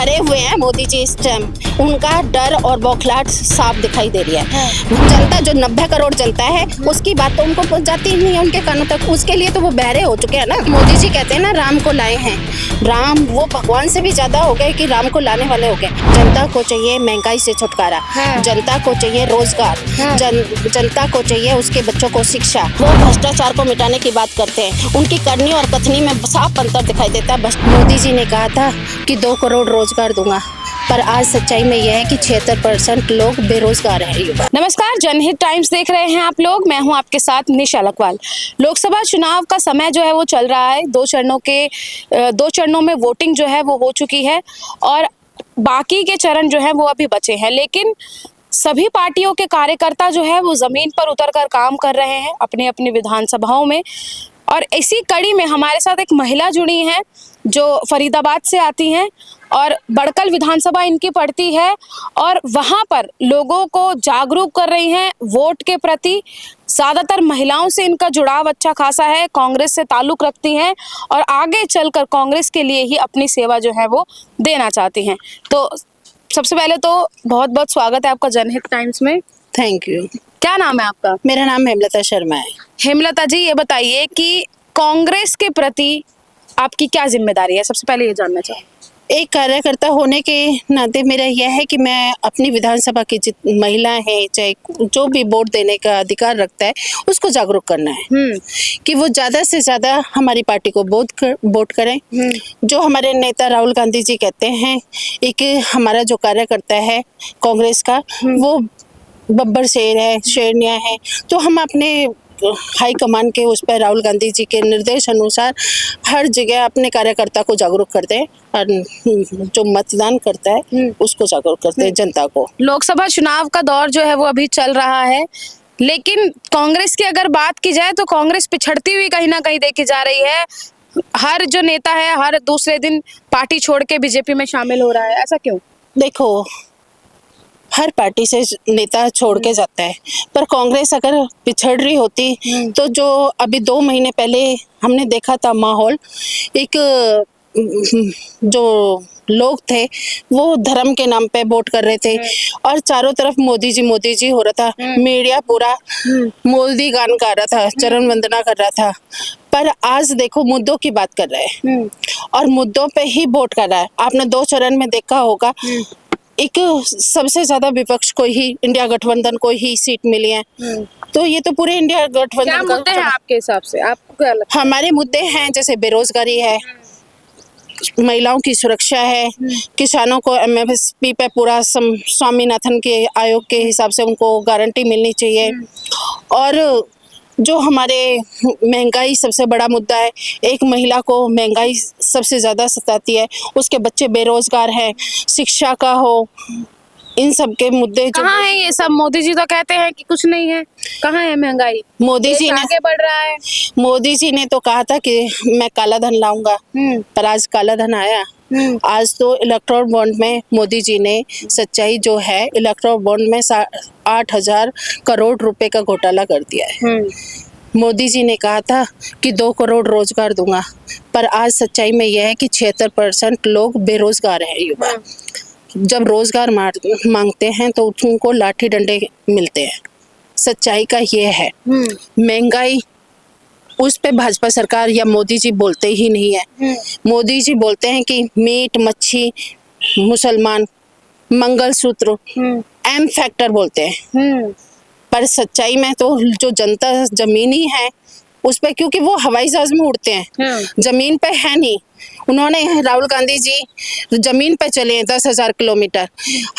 डरे हुए हैं मोदी जी इस टाइम। उनका डर और बौखलाहट साफ दिखाई दे रही है। जनता जो 90 करोड़ जनता है उसकी बात तो उनको पहुंच जाती ही नहीं है उनके कानों तक। उसके लिए तो वो बहरे हो चुके हैं ना। मोदी जी कहते हैं ना राम को लाए हैं, राम वो भगवान से भी ज्यादा हो गए कि राम को लाने वाले हो गए। जनता को चाहिए महंगाई से छुटकारा, जनता को चाहिए रोजगार, जनता को चाहिए उसके बच्चों को शिक्षा। वो भ्रष्टाचार को मिटाने की बात करते हैं, उनकी करनी और कथनी में साफ अंतर दिखाई देता है। मोदी जी ने कहा था कि 2 करोड़ रोजगार दूंगा, पर आज सच्चाई में यह है कि 76% लोग बेरोजगार हैं युवा। नमस्कार, जनहित टाइम्स देख रहे हैं आप लोग। मैं हूं आपके साथ निशा लखवाल। लोकसभा चुनाव का समय जो है वो चल रहा है। 2 चरणों में वोटिंग जो है वो हो चुकी है और बाकी के चरण जो है वो अभी बचे हैं। लेकिन सभी पार्टियों के कार्यकर्ता जो है वो जमीन पर उतरकर काम कर रहे हैं अपने अपने विधानसभाओं में। और इसी कड़ी में हमारे साथ एक महिला जुड़ी हैं जो फरीदाबाद से आती हैं और बड़कल विधानसभा इनकी पड़ती है और वहां पर लोगों को जागरूक कर रही हैं वोट के प्रति। ज़्यादातर महिलाओं से इनका जुड़ाव अच्छा खासा है, कांग्रेस से ताल्लुक रखती हैं और आगे चलकर कांग्रेस के लिए ही अपनी सेवा जो है वो देना चाहती हैं। तो सबसे पहले तो बहुत बहुत स्वागत है आपका जनहित टाइम्स में। Thank you. क्या नाम है आपका? मेरा नाम हेमलता शर्मा है। हेमलता जी, ये बताइए कि कांग्रेस के प्रति आपकी क्या जिम्मेदारी है? सबसे पहले ये जानना चाहूँ। एक कार्यकर्ता होने के नाते मेरा यह है कि मैं अपनी विधानसभा की महिला है, चाहे जो भी वोट देने का अधिकार रखता है, उसको जागरूक करना है कि वो ज्यादा से ज्यादा हमारी पार्टी को वोट करें। जो हमारे नेता राहुल गांधी जी कहते हैं, एक हमारा जो कार्यकर्ता है कांग्रेस का वो बब्बर शेर है, शेरनिया है, तो हम अपने हाई कमान के उस पर राहुल गांधी जी के निर्देश अनुसार हर जगह अपने कार्यकर्ता को जागरूक करते हैं और जो मतदान करता है उसको जागरूक करते हैं जनता को। लोकसभा चुनाव का दौर जो है वो अभी चल रहा है, लेकिन कांग्रेस की अगर बात की जाए तो कांग्रेस पिछड़ती हुई कहीं ना कहीं देखी जा रही है। हर जो नेता है हर दूसरे दिन पार्टी छोड़ के बीजेपी में शामिल हो रहा है, ऐसा क्यों? देखो, हर पार्टी से नेता छोड़ के जाता है, पर कांग्रेस अगर पिछड़ रही होती तो जो अभी 2 महीने पहले हमने देखा था माहौल, एक जो लोग थे वो धर्म के नाम पे वोट कर रहे थे और चारों तरफ मोदी जी हो रहा था। मीडिया पूरा मोदी गान गा रहा था, चरण वंदना कर रहा था। पर आज देखो मुद्दों की बात कर रहे हैं और मुद्दों पे ही वोट कर रहा है। आपने 2 चरण में देखा होगा, एक सबसे ज्यादा विपक्ष को ही, इंडिया गठबंधन को ही सीट मिली है। तो ये तो पूरे इंडिया गठबंधन क्या मुद्दे हैं आपके हिसाब से? आपको क्या लगता है? हमारे मुद्दे हैं जैसे बेरोजगारी है, महिलाओं की सुरक्षा है, किसानों को MSP पे पूरा स्वामीनाथन के आयोग के हिसाब से उनको गारंटी मिलनी चाहिए। और जो हमारे महंगाई सबसे बड़ा मुद्दा है, एक महिला को महंगाई सबसे ज्यादा सताती है, उसके बच्चे बेरोजगार हैं, शिक्षा का हो, इन सब के मुद्दे जो कहाँ है ये सब? मोदी जी तो कहते हैं कि कुछ नहीं है। कहाँ है महंगाई? मोदी जी ने आगे बढ़ रहा है। मोदी जी ने तो कहा था कि मैं काला धन लाऊंगा, पर आज काला धन आया। आज तो इलेक्ट्रोल बॉन्ड में मोदी जी ने सच्चाई जो है, इलेक्ट्रोल बॉन्ड में 8,000 करोड़ रुपए का घोटाला कर दिया है। मोदी जी ने कहा था कि 2 करोड़ रोजगार दूंगा, पर आज सच्चाई में यह है कि 76% लोग बेरोजगार हैं युवा। जब रोजगार मांगते हैं तो उनको लाठी डंडे मिलते हैं। सच्चाई का ये है। महंगाई उस पे भाजपा सरकार या मोदी जी बोलते ही नहीं है। मोदी जी बोलते हैं कि मीट, मच्छी, मुसलमान, मंगलसूत्र, एम फैक्टर बोलते हैं। पर सच्चाई में तो जो जनता जमीनी है उस पे, क्योंकि वो हवाई जहाज में उड़ते हैं, जमीन पे है नहीं। उन्होंने राहुल गांधी जी जमीन पे चले हैं 10,000 किलोमीटर।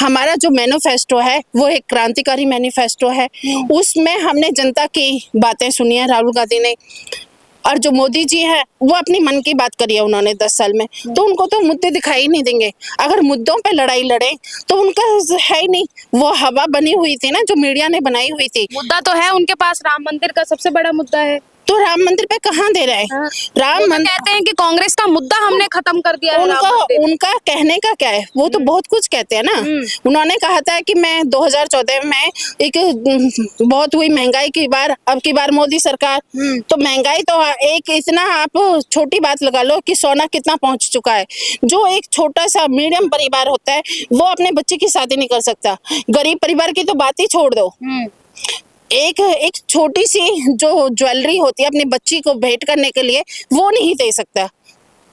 हमारा जो मैनिफेस्टो है वो एक क्रांतिकारी मैनिफेस्टो है, उसमें हमने जनता की बातें सुनी है राहुल गांधी ने। और जो मोदी जी हैं वो अपनी मन की बात करी है उन्होंने 10 साल में, तो उनको तो मुद्दे दिखाई नहीं देंगे। अगर मुद्दों पे लड़ाई लड़े तो उनका है ही नहीं। वो हवा बनी हुई थी ना जो मीडिया ने बनाई हुई थी। मुद्दा तो है उनके पास, राम मंदिर का सबसे बड़ा मुद्दा है। तो राम मंदिर पे कहाँ दे रहे हैं? हाँ। राम वो तो मंदिर कहते हैं कि कांग्रेस का मुद्दा हमने खत्म कर दिया है। राम उनका मंदिर। उनका कहने का क्या है? वो तो बहुत कुछ कहते हैं ना। उन्होंने कहा था कि मैं 2014 में एक बहुत हुई महंगाई की बार, अब की बार मोदी सरकार, तो महंगाई तो एक इतना आप छोटी बात लगा लो कि सोना कितना पहुंच चुका है। जो एक छोटा सा मीडियम परिवार होता है वो अपने बच्चे की शादी नहीं कर सकता। गरीब परिवार की तो बात ही छोड़ दो। एक एक छोटी सी जो ज्वेलरी होती है अपनी बच्ची को भेंट करने के लिए वो नहीं दे सकता।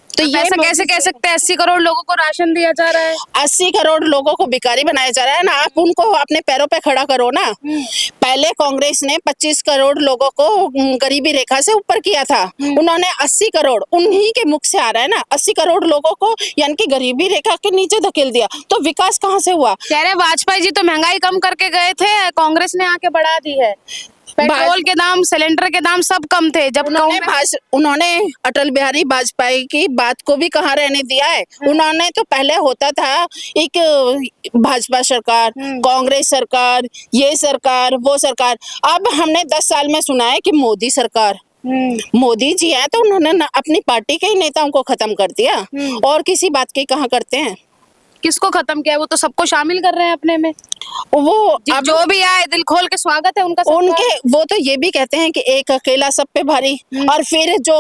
तो ये ऐसा कैसे कह सकते हैं 80 करोड़ लोगों को राशन दिया जा रहा है? 80 करोड़ लोगों को भिखारी बनाया जा रहा है ना। आप उनको अपने पैरों पे खड़ा करो ना। पहले कांग्रेस ने 25 करोड़ लोगों को गरीबी रेखा से ऊपर किया था। उन्होंने 80 करोड़ उन्हीं के मुख से आ रहा है ना, 80 करोड़ लोगों को यानी कि गरीबी रेखा के नीचे धकेल दिया। तो विकास कहाँ से हुआ? कह रहे वाजपेयी जी तो महंगाई कम करके गए थे, कांग्रेस ने आके बढ़ा दी है। पेट्रोल के दाम, सिलेंडर के दाम सब कम थे जब उन्होंने अटल बिहारी वाजपेयी की बात को भी कहाँ रहने दिया है। उन्होंने तो पहले होता था एक भाजपा सरकार, कांग्रेस सरकार, ये सरकार, वो सरकार। अब हमने 10 साल में सुना है कि मोदी सरकार। मोदी जी है तो उन्होंने अपनी पार्टी के ही नेताओं को खत्म कर दिया और किसी बात की कहाँ करते हैं। किसको खत्म किया? वो तो सबको शामिल कर रहे हैं अपने में। वो अब जो भी आए दिल खोल के स्वागत है उनका। उनके वो तो ये भी कहते हैं कि एक अकेला सब पे भारी, और फिर जो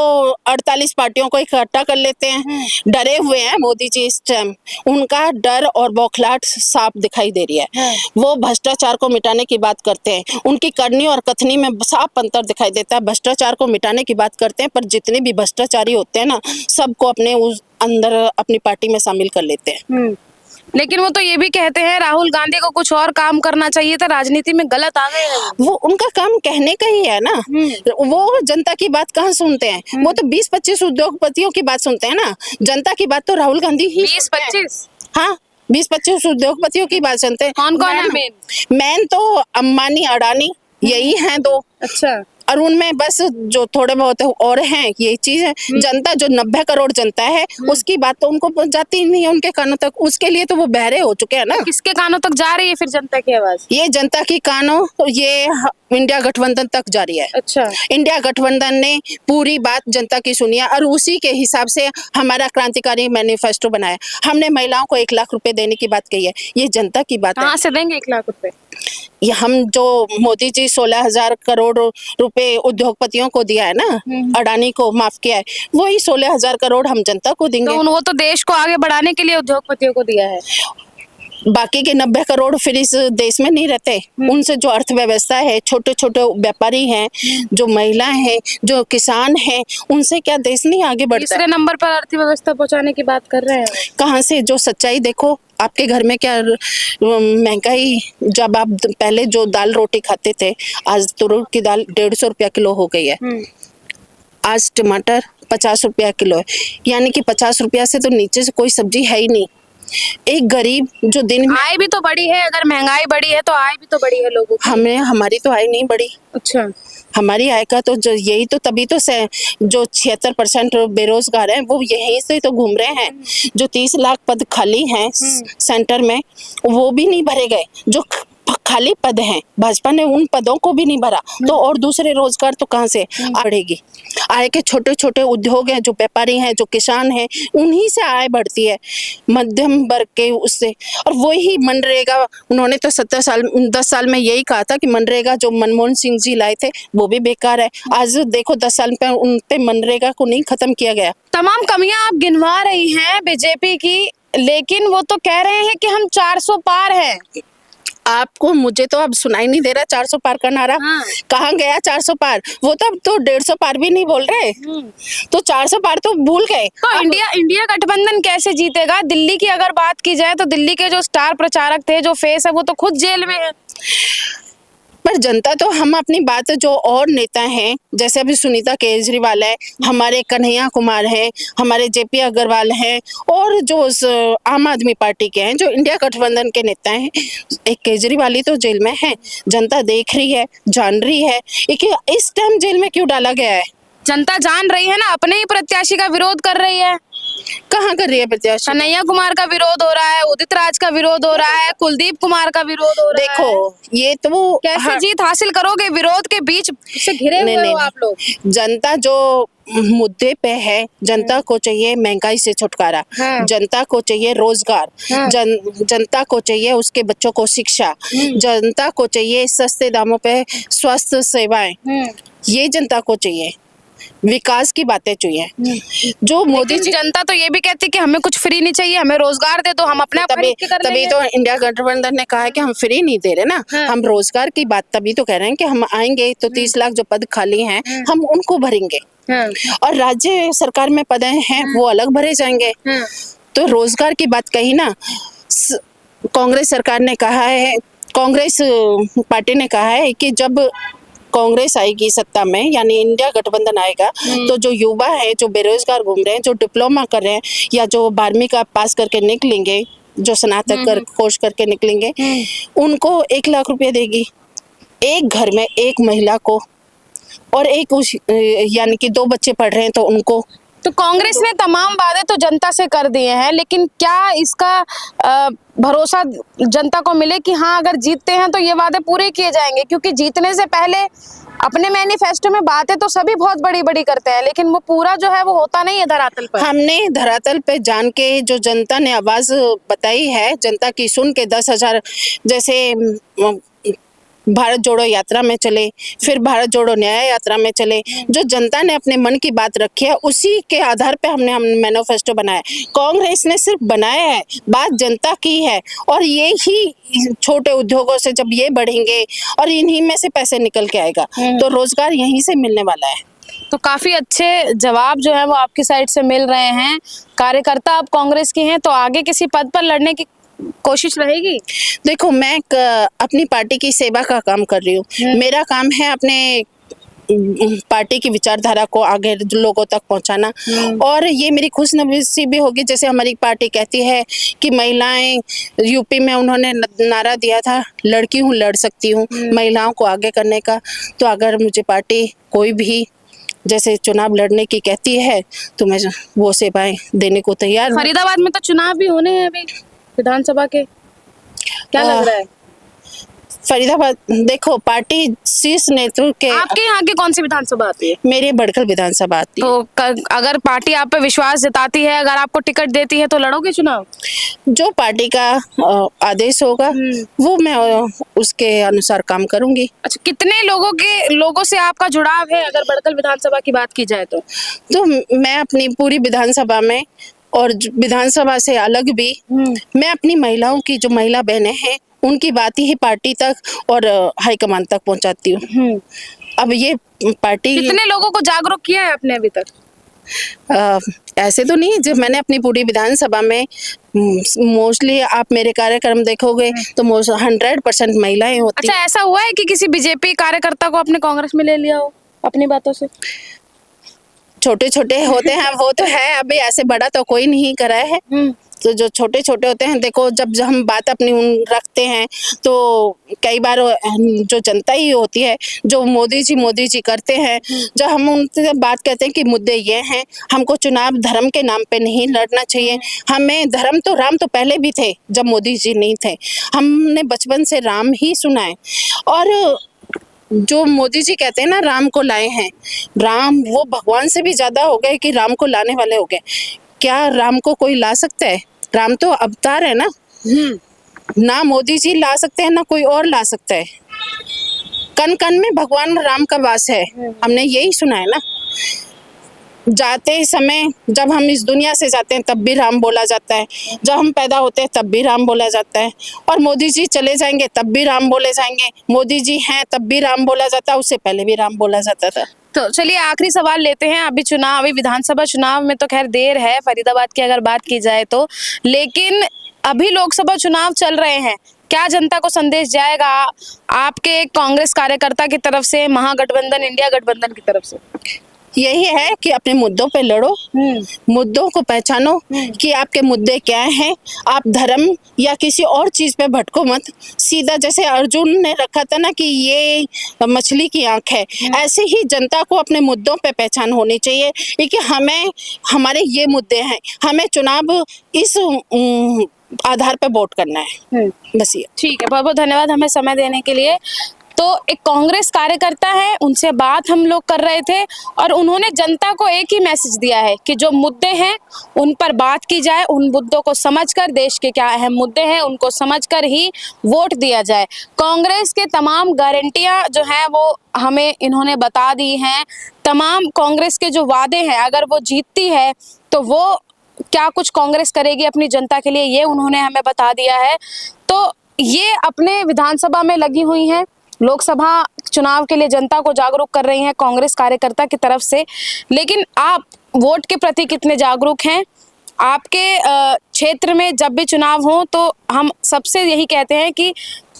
48 पार्टियों को इकट्ठा कर लेते हैं। डरे हुए हैं मोदी जी इस टाइम। उनका डर और बौखलाहट साफ दिखाई दे रही है। वो भ्रष्टाचार को मिटाने की बात करते हैं, उनकी करनी और कथनी में साफ अंतर दिखाई देता है। भ्रष्टाचार को मिटाने की बात करते हैं पर जितने भी भ्रष्टाचारी होते हैं ना सबको अपने उस अंदर अपनी पार्टी में शामिल कर लेते हैं। लेकिन वो तो ये भी कहते हैं राहुल गांधी को कुछ और काम करना चाहिए था, राजनीति में गलत आ गए हैं। वो उनका काम कहने का ही है ना। वो जनता की बात कहाँ सुनते हैं? वो तो 20-25 उद्योगपतियों की बात सुनते हैं ना। जनता की बात तो राहुल गांधी ही 20-25 हाँ 20-25 उद्योगपतियों की बात सुनते हैं। कौन कौन है मेन तो अंबानी अडानी यही हैं दो। अच्छा। और उनमें बस जो थोड़े बहुत और हैं ये चीज है। जनता जो 90 करोड़ जनता है उसकी बात तो उनको जाती ही नहीं है उनके कानों तक। उसके लिए तो वो बहरे हो चुके हैं ना। किसके कानों तक जा रही है फिर जनता की आवाज? ये जनता की कानों ये इंडिया गठबंधन तक जा रही है। अच्छा। इंडिया गठबंधन ने पूरी बात जनता की सुनी है और उसी के हिसाब से हमारा क्रांतिकारी मैनिफेस्टो बनाया। हमने महिलाओं को 1 लाख रुपए देने की बात कही है। ये जनता की बात है। कहाँ से देंगे 1 लाख रुपए? ये हम जो मोदी जी 16,000 करोड़ रुपए उद्योगपतियों को दिया है ना, अडानी को माफ किया है, वही 16,000 करोड़ हम जनता को देंगे। तो वो तो देश को आगे बढ़ाने के लिए उद्योगपतियों को दिया है। बाकी के 90 करोड़ फिर इस देश में नहीं रहते। उनसे जो अर्थव्यवस्था है, छोटे छोटे व्यापारी हैं, जो महिलाएं हैं, जो किसान हैं, उनसे क्या देश नहीं आगे बढ़ता? तीसरे नंबर पर अर्थव्यवस्था पहुंचाने की बात कर रहे हैं। कहाँ से? जो सच्चाई देखो आपके घर में क्या महंगाई, जब आप पहले जो दाल रोटी खाते थे आज तुरई की दाल 150 रुपया किलो हो गई है। आज टमाटर 50 रुपया किलो है, यानी कि 50 रुपया से तो नीचे से कोई सब्जी है ही नहीं। एक गरीब जो दिन में आय भी तो बढ़ी है, अगर महंगाई बढ़ी है तो आय भी तो बढ़ी है लोगों की। हमारी तो आय नहीं बढ़ी। अच्छा। हमारी आय का तो यही तो तभी तो जो 76% बेरोजगार हैं वो यहीं से तो घूम रहे हैं। जो 30 लाख पद खाली हैं सेंटर में वो भी नहीं भरे गए। जो खाली पद हैं भाजपा ने उन पदों को भी नहीं भरा, तो और दूसरे रोजगार तो कहाँ से बढ़ेगी? आय के छोटे छोटे उद्योग हैं, जो व्यापारी हैं, जो किसान हैं, उन्हीं से आय बढ़ती है मध्यम वर्ग के उससे। और वही मनरेगा उन्होंने तो 10 साल में यही कहा था कि मनरेगा जो मनमोहन सिंह जी लाए थे वो भी बेकार है। आज देखो 10 साल पे उन पे मनरेगा को नहीं खत्म किया गया। तमाम कमियां आप गिनवा रही हैं बीजेपी की, लेकिन वो तो कह रहे हैं कि हम 400 पार हैं। आपको मुझे तो अब सुनाई नहीं दे रहा 400 पार का नारा। कहाँ गया 400 पार? वो तो अब तो 150 पार भी नहीं बोल रहे, तो 400 पार तो भूल गए। तो इंडिया गठबंधन कैसे जीतेगा? दिल्ली की अगर बात की जाए तो दिल्ली के जो स्टार प्रचारक थे, जो फेस है, वो तो खुद जेल में है। पर जनता तो हम अपनी बात, जो और नेता हैं जैसे अभी सुनीता केजरीवाल है, हमारे कन्हैया कुमार हैं, हमारे जेपी अग्रवाल हैं, और जो आम आदमी पार्टी के हैं, जो इंडिया गठबंधन के नेता हैं, एक केजरीवाल ही तो जेल में है। जनता देख रही है, जान रही है। इस टाइम जेल में क्यों डाला गया है? जनता जान रही है ना, अपने ही प्रत्याशी का विरोध कर रही है। कहाँ कर रही है प्रत्याशी? कन्हैया कुमार का विरोध हो रहा है, उदित राज का विरोध हो रहा है, कुलदीप कुमार का विरोध हो रहा है। देखो ये तो कैसे जीत हासिल करोगे? विरोध के बीच से घिरे हुए हो आप लोग। जनता जो मुद्दे पे है, जनता को चाहिए महंगाई से छुटकारा, जनता को चाहिए रोजगार, जनता को चाहिए उसके बच्चों को शिक्षा, जनता को चाहिए सस्ते दामों पे स्वास्थ्य सेवाएं, ये जनता को चाहिए, विकास की बातें चाहिए। जो मोदी जी, जनता तो ये भी कहती है कि हमें कुछ फ्री नहीं चाहिए, हमें रोजगार दे दो, हम अपने आप खरीद के कर तभी लेंगे। तो इंडिया गठबंधन ने कहा है कि हम फ्री नहीं दे रहे ना, हम रोजगार की बात तभी तो कह रहे हैं कि हम आएंगे तो 30 लाख जो पद खाली हैं हम उनको भरेंगे, और राज्य सरकार में पद हैं वो अलग भरे जाएंगे। तो रोजगार की बात कही ना, कांग्रेस सरकार ने कहा है, कांग्रेस पार्टी ने कहा है कि जब कांग्रेस आएगी सत्ता में, यानी इंडिया गठबंधन आएगा, तो जो युवा है, जो बेरोजगार घूम रहे हैं, जो डिप्लोमा कर रहे हैं या जो 12वीं का पास करके निकलेंगे, जो स्नातक कर कोर्स करके निकलेंगे, उनको 1 लाख रुपए देगी एक घर में एक महिला को, और एक यानी कि 2 बच्चे पढ़ रहे हैं तो उनको। तो कांग्रेस ने तमाम वादे तो जनता से कर दिए हैं, लेकिन क्या इसका भरोसा जनता को मिले कि हाँ अगर जीतते हैं तो ये वादे पूरे किए जाएंगे? क्योंकि जीतने से पहले अपने मैनिफेस्टो में बातें तो सभी बहुत बड़ी बड़ी करते हैं, लेकिन वो पूरा जो है वो होता नहीं है धरातल पर। हमने धरातल पे जान के जो जनता ने आवाज बताई है, जनता की सुन के 10,000 जैसे भारत जोड़ो यात्रा में चले, फिर भारत जोड़ो न्याय यात्रा में चले, जो जनता ने अपने मन की बात रखी है उसी के आधार पे हमने मैनिफेस्टो बनाया। कांग्रेस ने सिर्फ बनाया है, बात जनता की है, और ये ही छोटे उद्योगों से जब ये बढ़ेंगे और इन्हीं में से पैसे निकल के आएगा तो रोजगार यहीं से मिलने वाला है। तो काफी अच्छे जवाब जो है वो आपकी साइड से मिल रहे हैं। कार्यकर्ता आप कांग्रेस की हैं, तो आगे किसी पद पर लड़ने की कोशिश रहेगी? देखो मैं अपनी पार्टी की सेवा का काम कर रही हूँ, मेरा काम है अपने पार्टी की विचारधारा को आगे लोगों तक पहुंचाना, और ये मेरी खुशनसीबी होगी जैसे हमारी पार्टी कहती है कि महिलाएं, यूपी में उन्होंने नारा दिया था लड़की हूँ लड़ सकती हूँ, महिलाओं को आगे करने का। तो अगर मुझे पार्टी कोई भी जैसे चुनाव लड़ने की कहती है तो मैं वो सेवाएं देने को तैयार हूँ। फरीदाबाद में तो चुनाव भी होने हैं अभी विधानसभा के, क्या लग रहा है? फरीदाबाद देखो पार्टी शीर्ष नेतृत्व के। आपके यहाँ की कौन सी विधानसभा आती है? मेरी बड़खल विधानसभा आती है। तो अगर पार्टी आप पे विश्वास जताती है, अगर आपको टिकट देती है तो लड़ोगे चुनाव? जो पार्टी का आदेश होगा वो मैं उसके अनुसार काम करूंगी। अच्छा, कितने लोगों से आपका जुड़ाव है अगर बड़खल विधानसभा की बात की जाए तो मैं अपनी पूरी विधानसभा में और विधानसभा से अलग भी मैं अपनी महिलाओं की, जो महिला बहनें हैं उनकी बात ही पार्टी तक और हाईकमान तक पहुंचाती हूँ। अब ये पार्टी कितने लोगों को जागरूक किया है आपने अभी तक? ऐसे तो नहीं, जब मैंने अपनी पूरी विधानसभा में मोस्टली आप मेरे कार्यक्रम देखोगे तो 100% महिलाएं होती। अच्छा, ऐसा हुआ है कि किसी बीजेपी कार्यकर्ता को अपने कांग्रेस में ले लिया हो अपनी बातों से? छोटे छोटे होते हैं वो तो है, अभी ऐसे बड़ा तो कोई नहीं करा है। तो जो छोटे छोटे होते हैं, देखो जब हम बात अपनी रखते हैं तो कई बार जो जनता ही होती है जो मोदी जी करते हैं, जब हम उनसे बात करते हैं कि मुद्दे ये हैं, हमको चुनाव धर्म के नाम पे नहीं लड़ना चाहिए। हमें धर्म तो राम तो पहले भी थे जब मोदी जी नहीं थे, हमने बचपन से राम ही सुना है। और जो मोदी जी कहते हैं ना राम को लाए हैं, राम वो भगवान से भी ज्यादा हो गए कि राम को लाने वाले हो गए। क्या राम को कोई ला सकता है? राम तो अवतार है ना मोदी जी ला सकते हैं ना कोई और ला सकता है। कन कन में भगवान राम का वास है, हमने यही सुना है ना। जाते समय जब हम इस दुनिया से जाते हैं तब भी राम बोला जाता है, जब हम पैदा होते हैं तब भी राम बोला जाता है, और मोदी जी चले जाएंगे तब भी राम बोले जाएंगे। मोदी जी हैं तब भी राम बोला जाता है, उससे पहले भी राम बोला जाता था। तो चलिए आखिरी सवाल लेते हैं। अभी विधानसभा चुनाव में तो खैर देर है फरीदाबाद की अगर बात की जाए तो, लेकिन अभी लोकसभा चुनाव चल रहे हैं, क्या जनता को संदेश जाएगा आपके कांग्रेस कार्यकर्ता की तरफ से, महागठबंधन इंडिया गठबंधन की तरफ से? यही है कि अपने मुद्दों पे लड़ो, मुद्दों को पहचानो कि आपके मुद्दे क्या हैं। आप धर्म या किसी और चीज पे भटको मत। सीधा जैसे अर्जुन ने रखा था ना कि ये मछली की आंख है, ऐसे ही जनता को अपने मुद्दों पे पहचान होनी चाहिए कि हमें हमारे ये मुद्दे हैं, हमें चुनाव इस आधार पे वोट करना है। बस ये। ठीक है, बहुत बहुत धन्यवाद हमें समय देने के लिए। तो एक कांग्रेस कार्यकर्ता है, उनसे बात हम लोग कर रहे थे और उन्होंने जनता को एक ही मैसेज दिया है कि जो मुद्दे हैं उन पर बात की जाए, उन मुद्दों को समझकर, देश के क्या अहम मुद्दे हैं उनको समझकर ही वोट दिया जाए। कांग्रेस के तमाम गारंटियां जो हैं वो हमें इन्होंने बता दी हैं। तमाम कांग्रेस के जो वादे हैं, अगर वो जीतती है तो वो क्या कुछ कांग्रेस करेगी अपनी जनता के लिए, ये उन्होंने हमें बता दिया है। तो ये अपने विधानसभा में लगी हुई हैं, लोकसभा चुनाव के लिए जनता को जागरूक कर रही हैं कांग्रेस कार्यकर्ता की तरफ से। लेकिन आप वोट के प्रति कितने जागरूक हैं? आपके क्षेत्र में जब भी चुनाव हो तो हम सबसे यही कहते हैं कि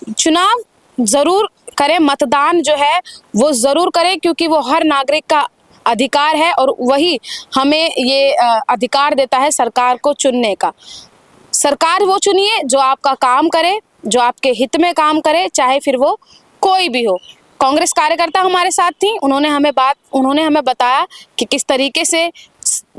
चुनाव जरूर करें, मतदान जो है वो जरूर करें, क्योंकि वो हर नागरिक का अधिकार है और वही हमें ये अधिकार देता है सरकार को चुनने का। सरकार वो चुनिए जो आपका काम करे, जो आपके हित में काम करे, चाहे फिर वो कोई भी हो। कांग्रेस कार्यकर्ता हमारे साथ थी, उन्होंने हमें बताया कि किस तरीके से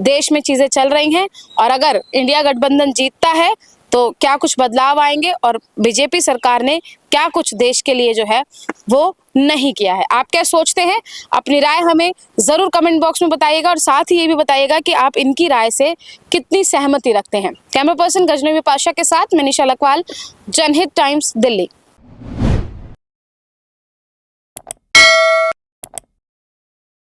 देश में चीजें चल रही हैं और अगर इंडिया गठबंधन जीतता है तो क्या कुछ बदलाव आएंगे और बीजेपी सरकार ने क्या कुछ देश के लिए जो है वो नहीं किया है। आप क्या सोचते हैं? अपनी राय हमें जरूर कमेंट बॉक्स में बताइएगा और साथ ही ये भी बताइएगा कि आप इनकी राय से कितनी सहमति रखते हैं। कैमरा पर्सन गजनवी पाशा के साथ मैं निशा लखवाल, जनहित टाइम्स, दिल्ली।